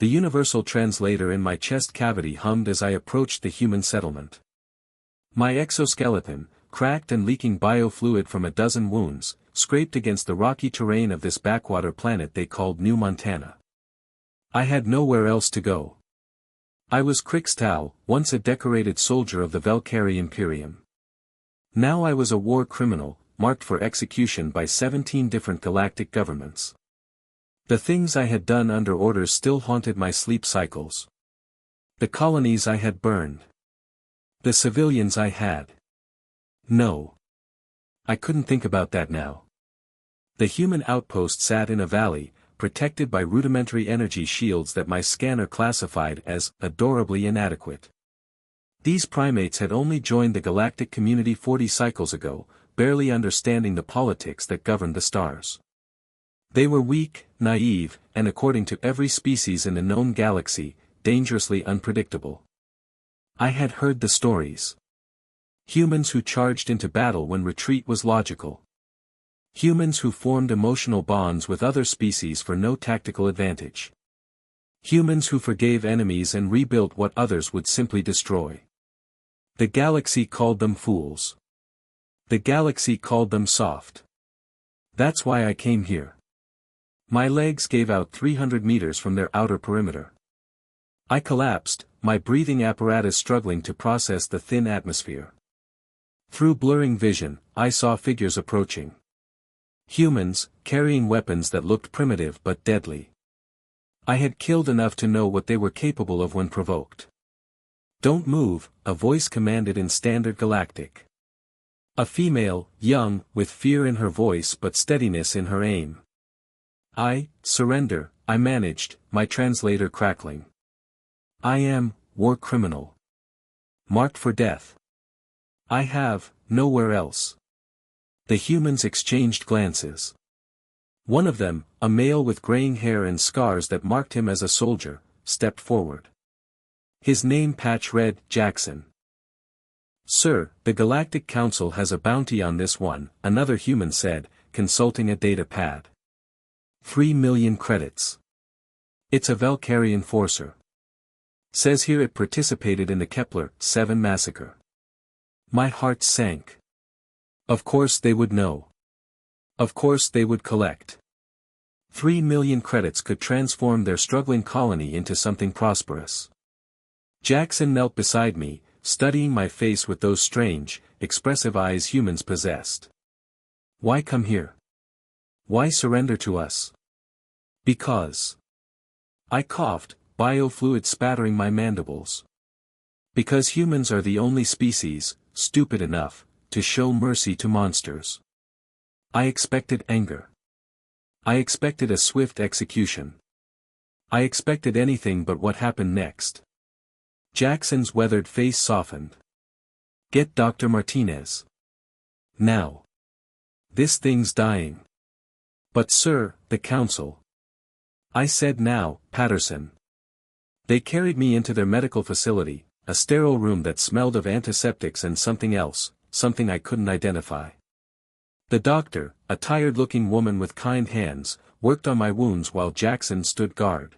The universal translator in my chest cavity hummed as I approached the human settlement. My exoskeleton, cracked and leaking biofluid from a dozen wounds, scraped against the rocky terrain of this backwater planet they called New Montana. I had nowhere else to go. I was Krixtau, once a decorated soldier of the Valkyrie Imperium. Now I was a war criminal, marked for execution by 17 different galactic governments. The things I had done under orders still haunted my sleep cycles. The colonies I had burned. The civilians I had. No. I couldn't think about that now. The human outpost sat in a valley, protected by rudimentary energy shields that my scanner classified as adorably inadequate. These primates had only joined the galactic community 40 cycles ago, barely understanding the politics that governed the stars. They were weak, naive, and according to every species in the known galaxy, dangerously unpredictable. I had heard the stories. Humans who charged into battle when retreat was logical. Humans who formed emotional bonds with other species for no tactical advantage. Humans who forgave enemies and rebuilt what others would simply destroy. The galaxy called them fools. The galaxy called them soft. That's why I came here. My legs gave out 300 meters from their outer perimeter. I collapsed, my breathing apparatus struggling to process the thin atmosphere. Through blurring vision, I saw figures approaching. Humans, carrying weapons that looked primitive but deadly. I had killed enough to know what they were capable of when provoked. "Don't move," a voice commanded in Standard Galactic. A female, young, with fear in her voice but steadiness in her aim. Surrender, I managed, my translator crackling. I am, war criminal. Marked for death. I have, nowhere else. The humans exchanged glances. One of them, a male with graying hair and scars that marked him as a soldier, stepped forward. His name patch read, Jackson. "Sir, the Galactic Council has a bounty on this one," another human said, consulting a data pad. 3 million credits. It's a Valkyrie enforcer. Says here it participated in the Kepler-7 massacre. My heart sank. Of course they would know. Of course they would collect. 3 million credits could transform their struggling colony into something prosperous. Jackson knelt beside me, studying my face with those strange, expressive eyes humans possessed. Why come here? Why surrender to us? Because. I coughed, biofluid spattering my mandibles. Because humans are the only species, stupid enough, to show mercy to monsters. I expected anger. I expected a swift execution. I expected anything but what happened next. Jackson's weathered face softened. Get Dr. Martinez. Now. This thing's dying. But sir, the council. I said now, Patterson. They carried me into their medical facility, a sterile room that smelled of antiseptics and something else, something I couldn't identify. The doctor, a tired-looking woman with kind hands, worked on my wounds while Jackson stood guard.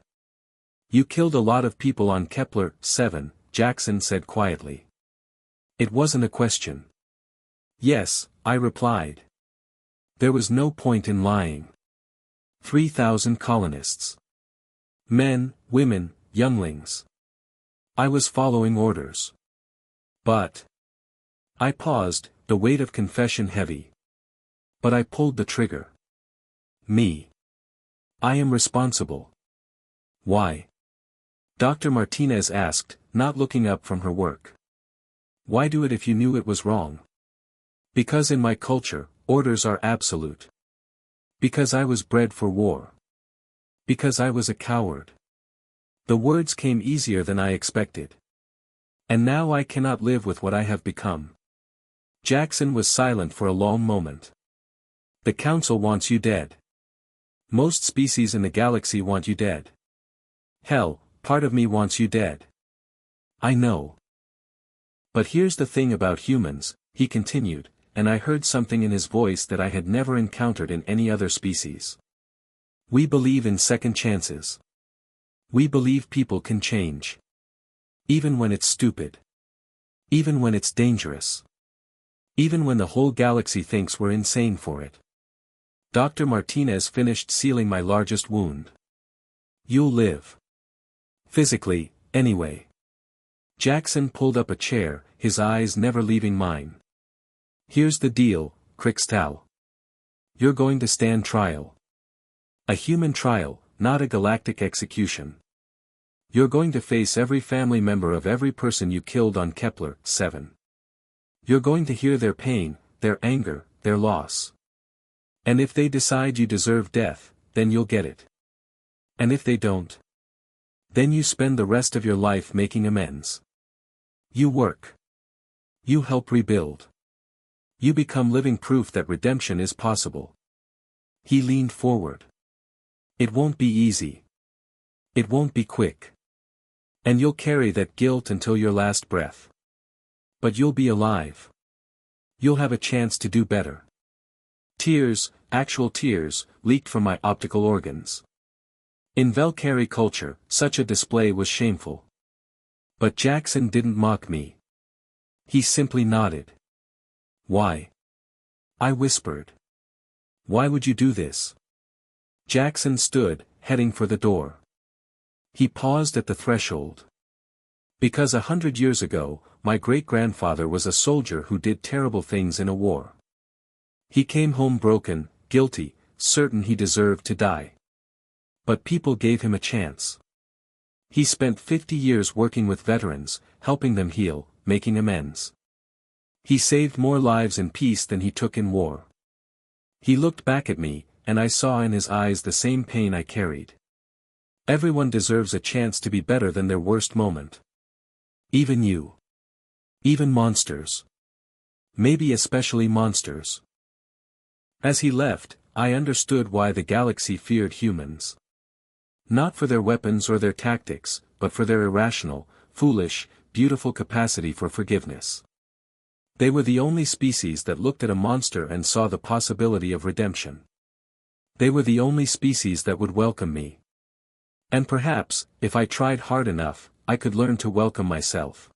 You killed a lot of people on Kepler-7, Jackson said quietly. It wasn't a question. Yes, I replied. There was no point in lying. 3,000 colonists. Men, women, younglings. I was following orders. But. I paused, the weight of confession heavy. But I pulled the trigger. Me. I am responsible. Why? Dr. Martinez asked, not looking up from her work. Why do it if you knew it was wrong? Because in my culture, orders are absolute. Because I was bred for war. Because I was a coward. The words came easier than I expected. And now I cannot live with what I have become. Jackson was silent for a long moment. The council wants you dead. Most species in the galaxy want you dead. Hell, part of me wants you dead. I know. But here's the thing about humans, he continued, and I heard something in his voice that I had never encountered in any other species. We believe in second chances. We believe people can change. Even when it's stupid. Even when it's dangerous. Even when the whole galaxy thinks we're insane for it. Dr. Martinez finished sealing my largest wound. You'll live. Physically, anyway. Jackson pulled up a chair, his eyes never leaving mine. Here's the deal, Crixtal. You're going to stand trial. A human trial, not a galactic execution. You're going to face every family member of every person you killed on Kepler 7. You're going to hear their pain, their anger, their loss. And if they decide you deserve death, then you'll get it. And if they don't, then you spend the rest of your life making amends. You work. You help rebuild. You become living proof that redemption is possible. He leaned forward. It won't be easy. It won't be quick. And you'll carry that guilt until your last breath. But you'll be alive. You'll have a chance to do better. Tears, actual tears, leaked from my optical organs. In Valkyrie culture, such a display was shameful. But Jackson didn't mock me. He simply nodded. Why? I whispered. Why would you do this? Jackson stood, heading for the door. He paused at the threshold. Because 100 years ago, my great-grandfather was a soldier who did terrible things in a war. He came home broken, guilty, certain he deserved to die. But people gave him a chance. He spent 50 years working with veterans, helping them heal, making amends. He saved more lives in peace than he took in war. He looked back at me, and I saw in his eyes the same pain I carried. Everyone deserves a chance to be better than their worst moment. Even you. Even monsters. Maybe especially monsters. As he left, I understood why the galaxy feared humans. Not for their weapons or their tactics, but for their irrational, foolish, beautiful capacity for forgiveness. They were the only species that looked at a monster and saw the possibility of redemption. They were the only species that would welcome me. And perhaps, if I tried hard enough, I could learn to welcome myself.